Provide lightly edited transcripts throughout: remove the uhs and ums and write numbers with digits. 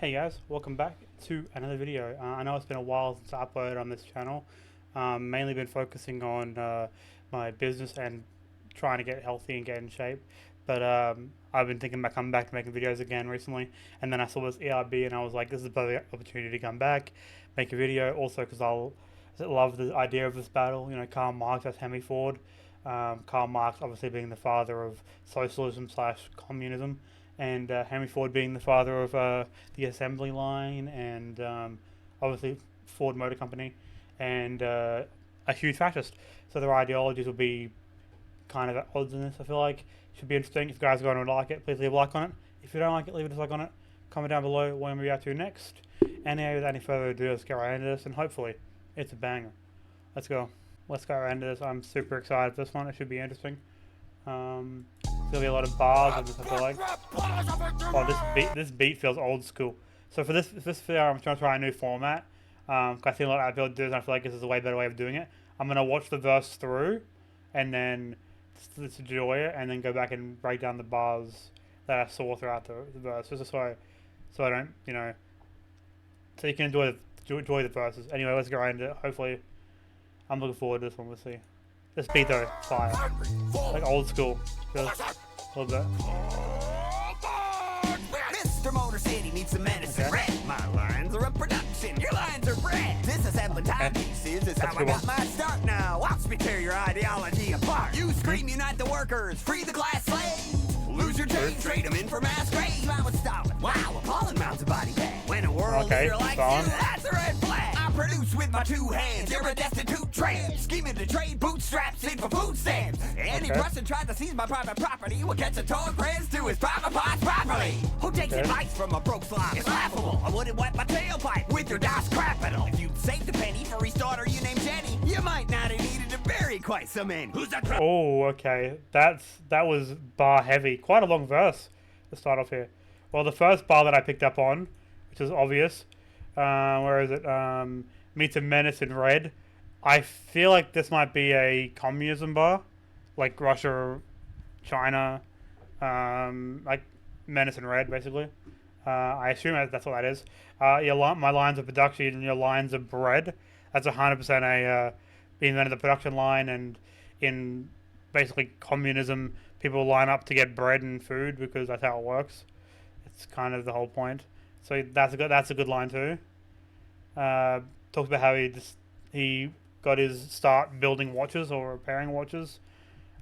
Hey guys, welcome back to another video. I know it's been a while since I uploaded on this channel. Mainly been focusing on my business and trying to get healthy and get in shape. But I've been thinking about coming back to making videos again recently. And then I saw this ERB and I was like, this is a better opportunity to come back, make a video. Also because I love the idea of this battle. You know, Karl Marx as Henry Ford. Karl Marx obviously being the father of socialism slash communism, and Henry Ford being the father of the assembly line, and obviously Ford Motor Company, and a huge fascist. So their ideologies will be kind of at odds in this. I feel like should be interesting. If you guys are going to like it, please leave a like on it. If you don't like it, leave a dislike on it. Comment down below what we react to next. And without any further ado, let's get right into this, and hopefully it's a banger. Let's go. Let's go right into this. I'm super excited for this one. It should be interesting. There'll be a lot of bars in this, I feel like. Oh, this beat feels old school. So for this video, I'm trying to try a new format. I see a lot of people do this, and I feel like this is a way better way of doing it. I'm gonna watch the verse through, and then just enjoy it, and then go back and break down the bars that I saw throughout the verse, just so I don't, so you can enjoy the verses. Anyway, let's go right into it. Hopefully, I'm looking forward to this one. We'll see. This beat though, fire, like old school, just a little bit. Mr. Motor City needs some medicine. Okay. Red. My lines are a production. Your lines are bred. Disassembling timepieces is how I got my start now. Watch me tear your ideology apart. You scream, unite the workers, free the class slaves. Lose your chains, trade them in for mass graves. I would stop it. Wow, appalling mounts of body bag. When a world leader like you, that's a red flag. I produce with my two hands. You're a destitute tramp. Scheming to trade bootstraps in for food stamps. Any person tried to seize my private property will catch a torn prince to his private parts properly. Who takes advice from a broke slob? It's laughable. I wouldn't wipe my tailpipe with your Das Capital. If you'd saved a penny for his daughter you named Jenny, you might not have needed to bury quite so men. Who's that? Oh, okay. That was bar heavy. Quite a long verse to start off here. Well, the first bar that I picked up on, which is obvious, where is it? Meets a menace in red. I feel like this might be a communism bar, like Russia, China, like menace in red, basically. I assume that's what that is. My lines of production and your lines of bread. That's 100% a being the production line, and in basically communism, people line up to get bread and food because that's how it works. It's kind of the whole point. So that's a good line too. Talks about how he got his start building watches or repairing watches.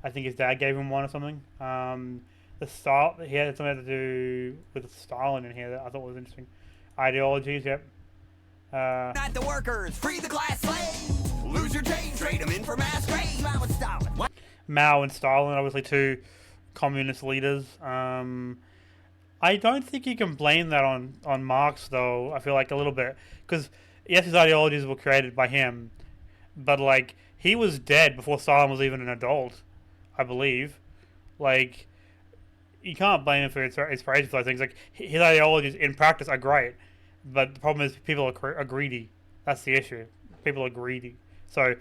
I think his dad gave him one or something. The style, he had something to do with styling in here that I thought was interesting. Ideologies, yep. Not the workers, free the class slaves. Lose your chains, trade them in for mass graves. I would stop it. What? Mao and Stalin, obviously two communist leaders. I don't think you can blame that on Marx, though. I feel like a little bit, because yes, his ideologies were created by him, but like he was dead before Stalin was even an adult, I believe. Like you can't blame him for inspiration for those things. Like his ideologies in practice are great, but the problem is people are greedy. That's the issue. People are greedy. So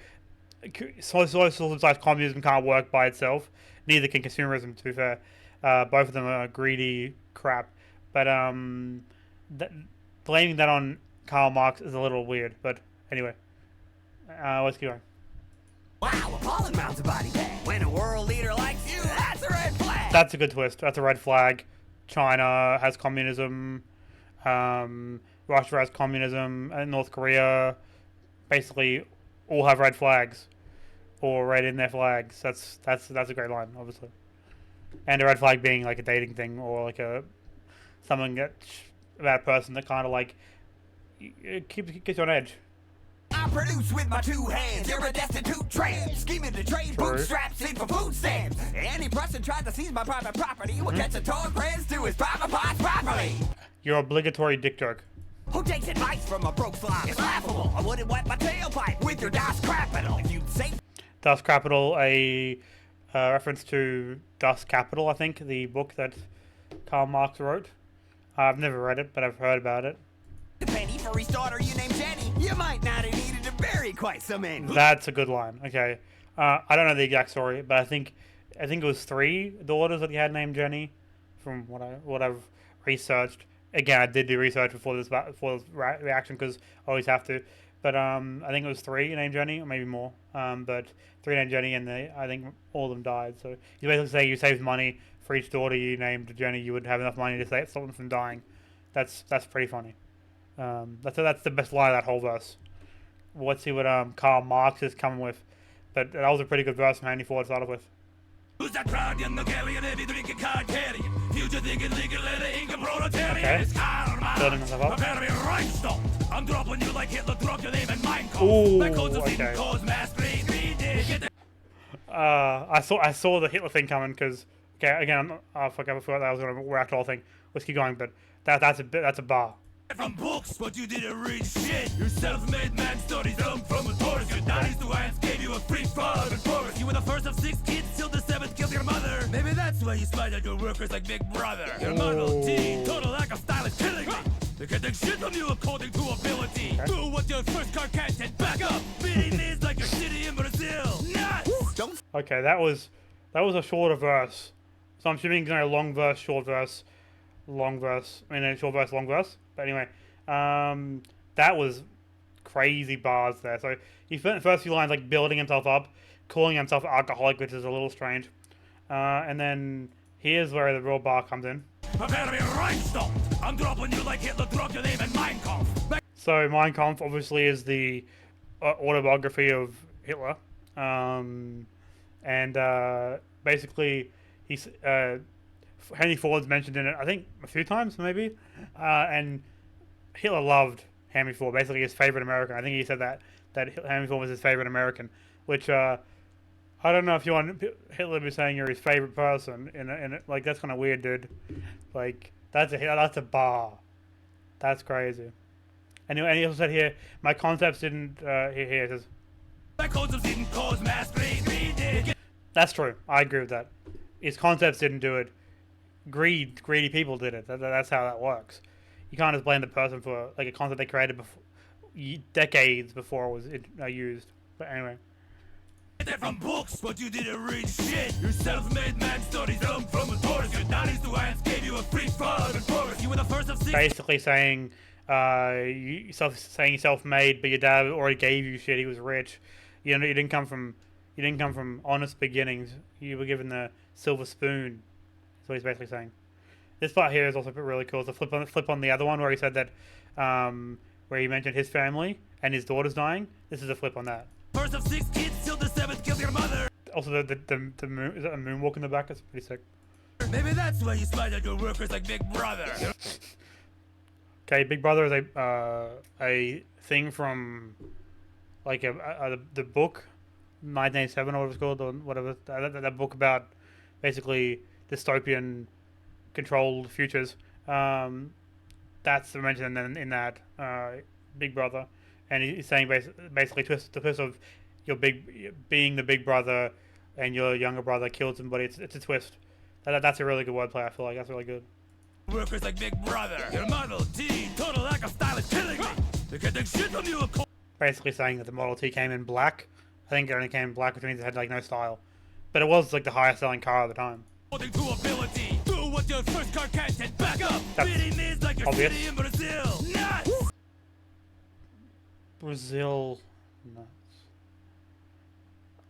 socialism slash communism can't work by itself. Neither can consumerism, to be fair. Both of them are greedy crap. But blaming that on Karl Marx is a little weird. But anyway, let's keep going. Wow, appalling mounts of body bag. When a world leader likes you, that's a red flag. That's a good twist. That's a red flag. China has communism. Russia has communism. And North Korea basically all have red flags or red in their flags. That's a great line, obviously. And a red flag being like a dating thing, or like something that about a person that kind of like gets you on edge. I produce with my two hands. You're a destitute tramp. Scheming to trade bootstraps in for food stamps. Any person tried to seize my private property will catch a torn prince to his private parts properly. Your obligatory dick joke. Who takes advice from a broke slob? It's laughable. I wouldn't wipe my tailpipe with your Das Capital. If you'd say Das Capital, a reference to Das Capital, I think, the book that Karl Marx wrote. I've never read it, but I've heard about it. a penny for his daughter you named Jenny, you might not have needed to bury quite so many. That's a good line. Okay, I don't know the exact story, but I think it was 3 daughters that he had named Jenny, from what I've researched. again, I did do research before this reaction because I always have to. But I think it was three named Jenny, or maybe more. But three named Jenny, and I think all of them died. So you basically say you saved money for each daughter you named Jenny, you would have enough money to stop them from dying. That's pretty funny. That's the best line of that whole verse. Well, let's see what Karl Marx is coming with. But that was a pretty good verse from Henry Ford to start off with. Who's that proud young Hungarian heavy drinking card carrying? Future thinking legal letter Inca proletarian. Okay. It's Karl Marx. Building himself up. Prepare to be Reichstone. I'm dropping you like Hitler dropped your name in Mein Kampf. Ooh, My codes of okay. cause mass grade. I saw the Hitler thing coming because again I forgot that I was going to react to the whole thing. Let's keep going, but that's a bar. From books, but you didn't read shit. Your self-made man studies them from a tourist. Your daddy's two hands gave you a free farm and forest. You were the first of 6 kids till the 7th killed your mother. Maybe that's why you spied on your workers like Big Brother. Your Model T, total lack of style is killing me. They can take shit from you according to ability. Okay. Do what your first car can't and back up. Beating this like your city in Brazil. Nuts! Okay, that was a shorter verse. So I'm assuming a long verse, short verse, long verse. I mean, a short verse, long verse. But anyway, that was crazy bars there. So he spent the first few lines like building himself up, calling himself alcoholic, which is a little strange. And then here's where the real bar comes in. Prepare to be Reichstone. I'm dropping you like Hitler dropped your name in Mein Kampf. So Mein Kampf obviously is the autobiography of Hitler. Basically he's Henry Ford's mentioned in it, I think a few times maybe, and Hitler loved Henry Ford, basically his favorite American. I think he said that Henry Ford was his favorite American, which I don't know if you want Hitler to be saying you're his favorite person, in like that's kind of weird, dude. Like that's a bar, that's crazy. And he also said here, my concepts didn't. Here it says. My concepts didn't cause mass greed. That's true. I agree with that. His concepts didn't do it. Greedy people did it. That's how that works. You can't just blame the person for like a concept they created before, decades before it was used. But anyway. Get that from books, but you didn't read shit. Your self-made man studies them from a tourist. Your daddy's two hands gave you a free farm and forest. You were the first of 6. Basically saying, you're self-made, but your dad already gave you shit. He was rich. You know, you didn't come from honest beginnings. You were given the silver spoon. That's what he's basically saying. This part here is also really cool. It's a flip on the other one where he said that, where he mentioned his family and his daughter's dying. This is a flip on that. First of 6 kids till the 7th killed your mother. Also, the moon, is that a moonwalk in the back? That's pretty sick. Maybe that's why you spied on your workers like Big Brother. Okay, Big Brother is a thing from like the book 1987 or whatever it's called, or whatever that book about basically dystopian controlled futures. That's mentioned in that Big Brother, and he's saying basically the twist of being the big brother and your younger brother killed somebody. It's a twist. That's a really good wordplay. I feel like that's really good. Workers like Big Brother. Your Model T, total lack of style is killing me. They can take shit from you. Basically saying that the Model T came in black. I think it only came in black, which means it had like no style. But it was like the highest selling car at the time. According to ability, do what your first car can't and back up. That's beating this like your obvious. city in Brazil. Nuts! Brazil nuts.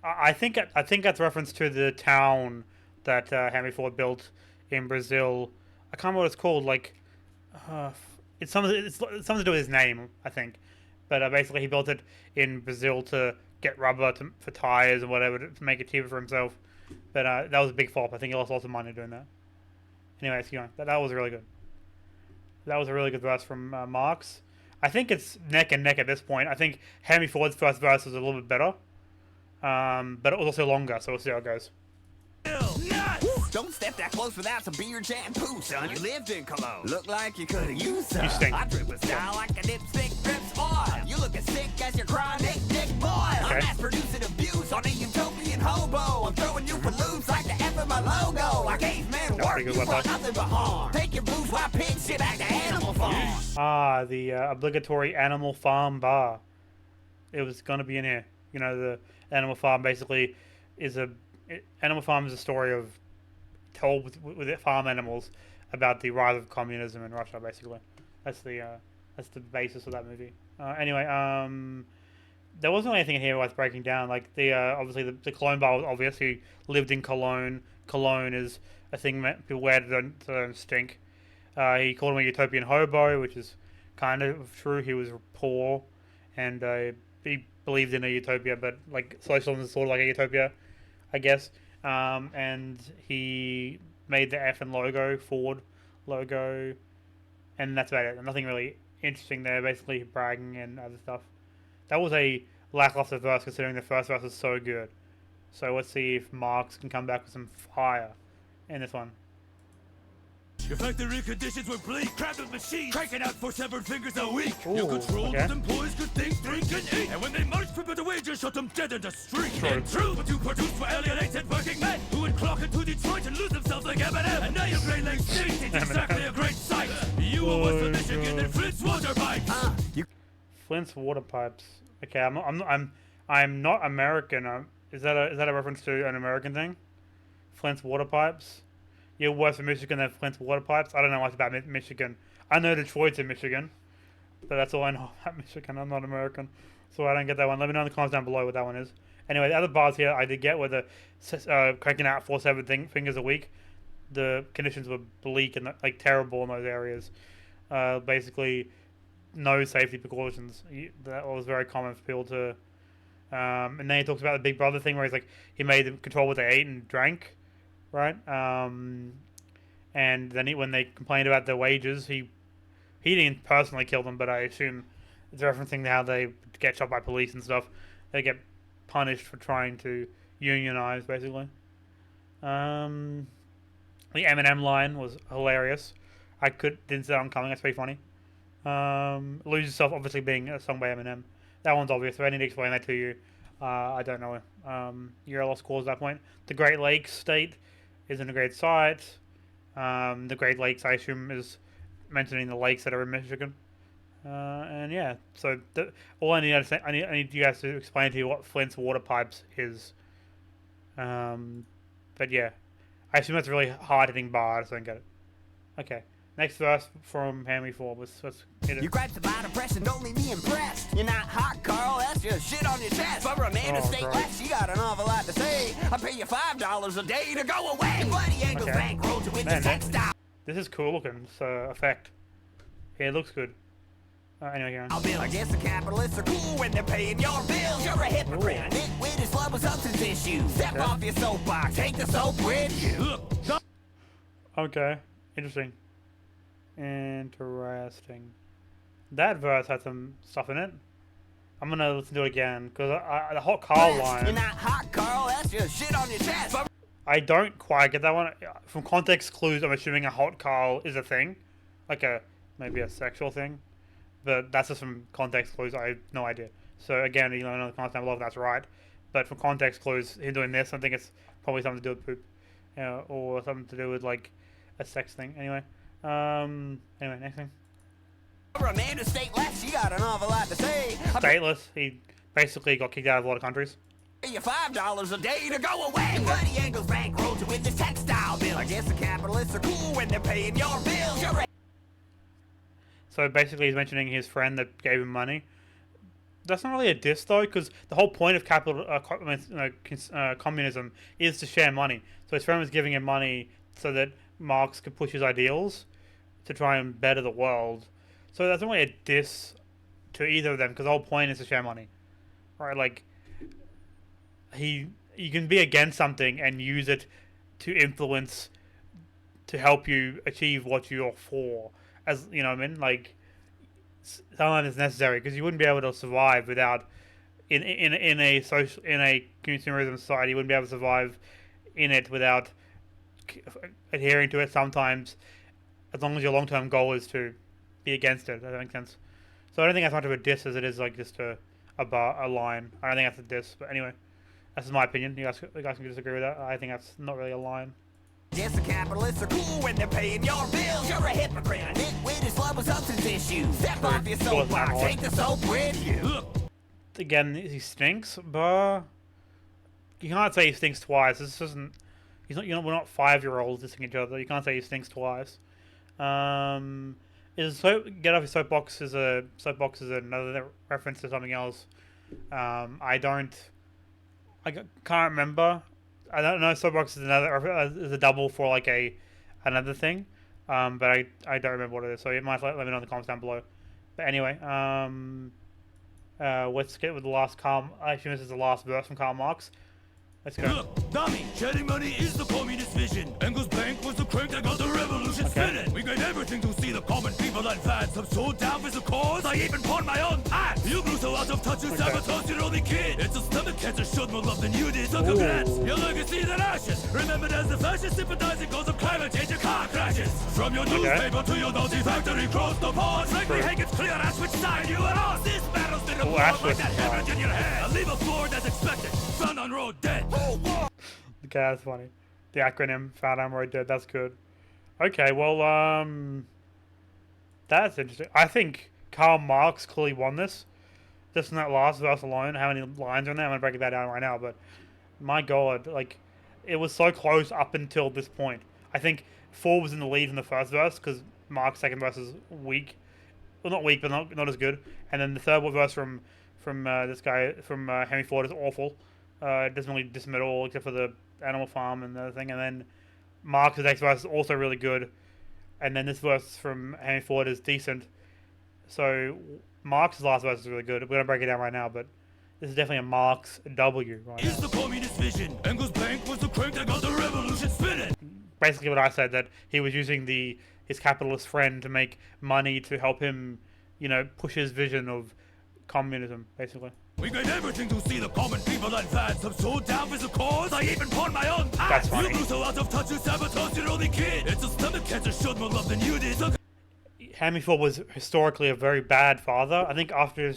I think that's reference to the town that Henry Ford built in Brazil. I can't remember what it's called. Like, it's something to do with his name, I think. But basically, he built it in Brazil to get rubber for tires or whatever to make it cheaper for himself. But that was a big flop. I think he lost lots of money doing that. Anyway, let's keep going. That was really good. That was a really good verse from Marx. I think it's neck and neck at this point. I think Henry Ford's first verse was a little bit better. But it was also longer, so we'll see how it goes. Don't step that close without some beer, jam, poo, son. You lived in Cologne. Look like you could've used some. You stink. I drip with style like a dipstick drips oil. You look as sick as your chronic dick boil. Okay. I'm mass producing abuse on a utopian hobo. I'm throwing you for loops like the F of my logo. I gave man work, you want nothing but harm. Take your bourgeois pig shit back to Animal Farm. The obligatory Animal Farm bar. It was going to be in here. You know, the Animal Farm basically is Animal Farm is a story of told with farm animals about the rise of communism in Russia. Basically, that's the basis of that movie. Anyway, there wasn't really anything in here worth breaking down. Like the obviously the Cologne bar was obvious. He lived in Cologne. Cologne is a thing that people wear to don't stink. He called him a utopian hobo, which is kind of true. He was poor, and he believed in a utopia, but like socialism is sort of like a utopia, I guess. And he made the F and logo, Ford logo, and that's about it. Nothing really interesting there. Basically bragging and other stuff. That was a lackluster verse considering the first verse was so good. So let's see if Marx can come back with some fire in this one. Your factory conditions were bleak, crabbing machines, cranking out for severed fingers a week. Ooh, You controlled okay. what employees could think, drink, and eat. And when they marched for better wages, shot them dead in the street. And true, what you produced were alienated working men who would clock into Detroit and lose themselves like Eminem. And now your Great Lakes State is exactly a great sight. You were West from Michigan and Flint's water pipes. Flint's water pipes. Okay, I'm not American. Is that a reference to an American thing? Flint's water pipes. You're worse from Michigan than Flint's water pipes. I don't know much about Michigan. I know Detroit's in Michigan, but that's all I know about Michigan. I'm not American, so I don't get that one. Let me know in the comments down below what that one is. Anyway, the other bars here I did get were the cranking out 4-7 fingers a week. The conditions were bleak and like terrible in those areas. Basically, no safety precautions. That was very common for people to. And then he talks about the Big Brother thing where he's like he made them control what they ate and drank, right? And then when they complained about their wages, he didn't personally kill them, but I assume it's referencing to how they get shot by police and stuff. They get punished for trying to unionize, basically. The Eminem line was hilarious. Didn't see that one coming. That's pretty funny. Lose Yourself, obviously being a song by Eminem. That one's obvious, so I need to explain that to you. I don't know. You're a lost cause at that point. The Great Lakes state isn't a great site. The Great Lakes, I assume, is mentioning the lakes that are in Michigan. And yeah, so all I need to say, I need you guys to explain to you what Flint's water pipes is. But yeah, I assume that's a really hard hitting bar, so I don't get it. Okay. Next verse from Hammy 4. Let's hit it. You grab the bottom press and don't leave me impressed. You're not hot, Carl, that's just shit on your chest. For a man who stay left, you got an awful lot to say. I'll pay you $5 a day to go away. Bloody Angles bankrolled you with the textile. This is cool looking, so effect. Yeah, it looks good. Anyway, here. I guess the capitalists are cool when they're paying your bills. You're a hypocrite. Nitwit is love with substance issues. Step off your soapbox, take the soap with you. Okay, interesting. Interesting. That verse had some stuff in it. I'm gonna listen to it again because the hot Carl line. You're not hot, Carl. That's just shit on your chest. I don't quite get that one. From context clues, I'm assuming a hot Carl is a thing, like maybe a sexual thing, but that's just from context clues. I have no idea. So again, you know, in the comments down below if that's right. But from context clues, him doing this, I think it's probably something to do with poop, or something to do with like a sex thing. Anyway. Anyway, next thing. For a man who stayed left, you got an awful lot to say. Stateless. He basically got kicked out of a lot of countries. Pay you $5 a day to go away. Bloody Angles bankrolled you with this textile bill. I guess the capitalists are cool when they're paying your bills. So basically, he's mentioning his friend that gave him money. That's not really a diss though, because the whole point of communism is to share money. So his friend was giving him money so that Marx could push his ideals to try and better the world. So that's not really a diss to either of them, because the whole point is to share money, right? Like you can be against something and use it to influence, to help you achieve what you're for. As you know what I mean? Like sometimes it's necessary, because you wouldn't be able to survive without in a consumerism society. You wouldn't be able to survive in it without adhering to it sometimes, as long as your long-term goal is to be against it. Does that make sense? So I don't think that's much of a diss as it is like just a line. I don't think that's a diss, but anyway, that's my opinion. You guys can disagree with that. I think that's not really a line. Guess the capitalists are cool when they're paying your bills. You're a hypocrite. Nitwit is love with substance issues. Step off your soapbox, take the soap with you. Again, he stinks, but you can't say he stinks twice. This isn't. We're not 5-year-olds dissing each other. You can't say he stinks twice. Get off your soapbox is another reference to something else. I can't remember. I don't know. Soapbox is is a double for like another thing. But I don't remember what it is. So you might let me know in the comments down below. But anyway, let's get with the last Karl. Actually, this is the last verse from Karl Marx. Let's go. Look, dummy, shedding money is the communist vision. Engels' bank was the crank that got the revolution spinning. We gave everything to see the common people advance. I'm so down for the cause, I even pawned my own pants. You grew so out of touch, you sabotaged your only kid. It's a stomach cancer, showed more love than you did. So congrats, your legacy is in ashes. Remembered as the fascist sympathizing cause of climate change and car crashes. From your newspaper to your Nazi factory, cross the pond. Frankly, Hank, it's clear as which side you are on. This battle's been a blow like that hemorrhage in your head. I leave a floor that's expected, found on road dead. Okay, that's funny. The acronym found on road dead. That's good. Okay, well, that's interesting. I think Karl Marx clearly won this. Just in that last verse alone, how many lines are in there? I'm gonna break that down right now, but my god, like, it was so close up until this point. I think 4 was in the lead in the first verse because Marx's second verse is weak. Well, not weak, but not as good. And then the third verse from this guy from Henry Ford is awful. It doesn't really diss him at all, except for the Animal Farm and the other thing. And then Marx's next verse is also really good. And then this verse from Henry Ford is decent. So Marx's last verse is really good. We're going to break it down right now, but this is definitely a Marx W right now. Is the communist vision. Engels' bank was the crank that got the revolution spinning. Basically what I said, that he was using his capitalist friend to make money to help him, push his vision of communism, basically. We gave everything to see the common people advance. I'm so down for the cause, I even pawned my own pants. That's funny. You grew so out of touch, you sabotaged your only kid. It's a stomach cancer, showed more love than you did. So Henry Ford was historically a very bad father. I think after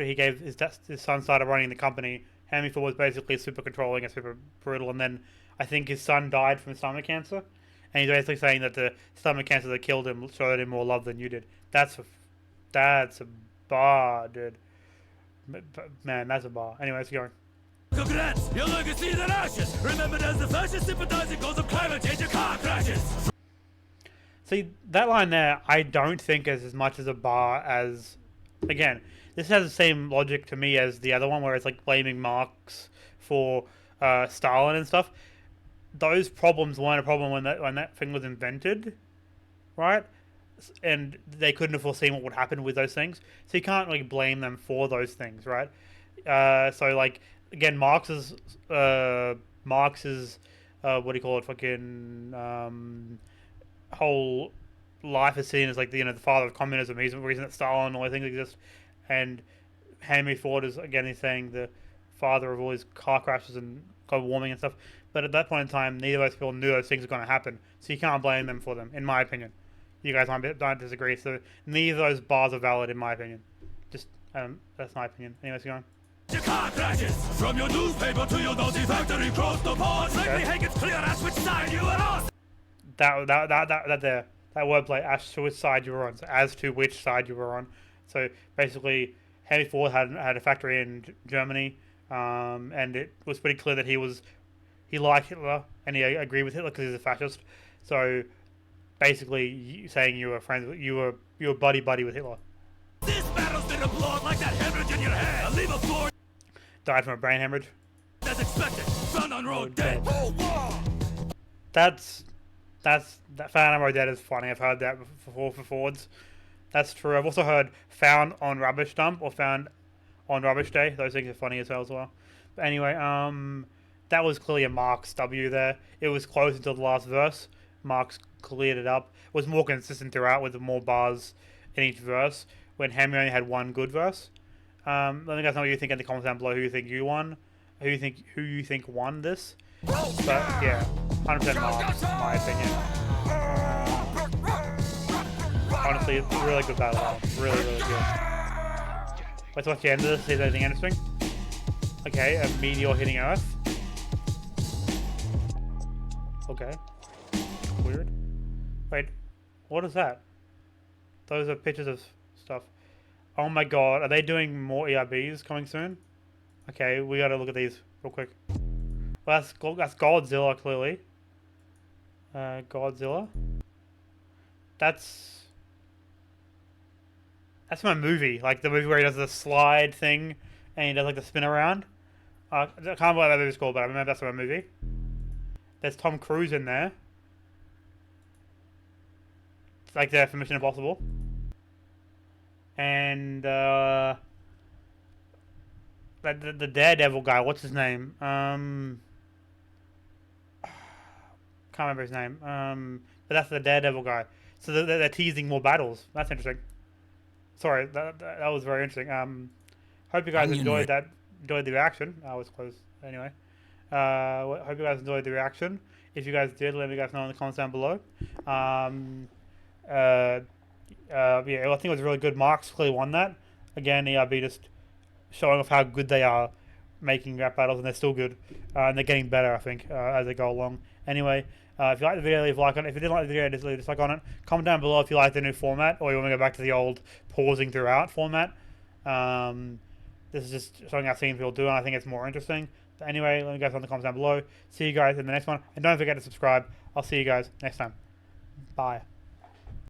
he gave his son started running the company, Henry Ford was basically super controlling and super brutal. And then I think his son died from stomach cancer, and he's basically saying that the stomach cancer that killed him showed him more love than you did. That's a bar, dude. Man, that's a bar. Anyway, let's go. Congrats, your legacy is in ashes. Remembered as the fascist sympathizing cause of climate change and car crashes. See, that line there, I don't think is as much as a bar as... Again, this has the same logic to me as the other one, where it's like blaming Marx for Stalin and stuff. Those problems weren't a problem when that thing was invented, right? And they couldn't have foreseen what would happen with those things. So you can't really blame them for those things, right? So, like, again, Marx's what do you call it, fucking... whole life is seen as like the father of communism. He's the reason that Stalin and all these things exist. And Henry Ford is, again, he's saying the father of all these car crashes and global warming and stuff. But at that point in time, neither of those people knew those things were going to happen. So you can't blame them for them, in my opinion. You guys don't disagree. So neither of those bars are valid, in my opinion. Just that's my opinion. Anyways, go on. Your car crashes. From your newspaper to your Nazi factory, cross the pond. Frankly, Hank, it's clear as which side you are on. That wordplay, as to which side you were on. So as to which side you were on. So basically, Henry Ford had a factory in Germany, and it was pretty clear that he liked Hitler and he agreed with Hitler because he's a fascist. So basically, saying you were friends, you were buddy with Hitler. This battle's been a blow like that hemorrhage in your head. I leave a floor. Died from a brain hemorrhage. As expected, found on road dead. That found on road dead is funny. I've heard that before for Fords. That's true. I've also heard found on rubbish dump or found on rubbish day. Those things are funny as well. But anyway, that was clearly a Marx W there. It was close until the last verse. Marx cleared it up. It was more consistent throughout with more bars in each verse, when Henry only had one good verse. Let me guys know what you think in the comments down below. Who you think you won? Who you think won this? But yeah, 100% Marx, in my opinion. Honestly, it's a really good battle. Really good. Let's watch the end of this, see if there's anything interesting. Okay, a meteor hitting Earth. Okay. Weird. Wait, what is that? Those are pictures of stuff. Oh my god, are they doing more ERBs coming soon? Okay, we gotta look at these real quick. Well, that's Godzilla, clearly. Godzilla. That's from a movie, like the movie where he does the slide thing and he does like the spin around. I can't remember what that movie's called, but I remember that's from a movie. There's Tom Cruise in there. It's like there for Mission Impossible. And the Daredevil guy, what's his name? Can't remember his name. But that's the Daredevil guy. So they're teasing more battles. That's interesting. Sorry, that was very interesting. Hope you guys enjoyed that. Enjoyed the reaction. I was close anyway. Hope you guys enjoyed the reaction. If you guys did, let me guys know in the comments down below. Yeah, I think it was really good. Marx clearly won that. Again, ERB just showing off how good they are making rap battles, and they're still good. And they're getting better, I think, as they go along. Anyway, if you like the video, leave a like on it. If you didn't like the video, just leave a dislike on it. Comment down below if you like the new format, or you want to go back to the old pausing throughout format. This is just something I've seen people do, and I think it's more interesting. But anyway, let me guys know in the comments down below. See you guys in the next one. And don't forget to subscribe. I'll see you guys next time. Bye.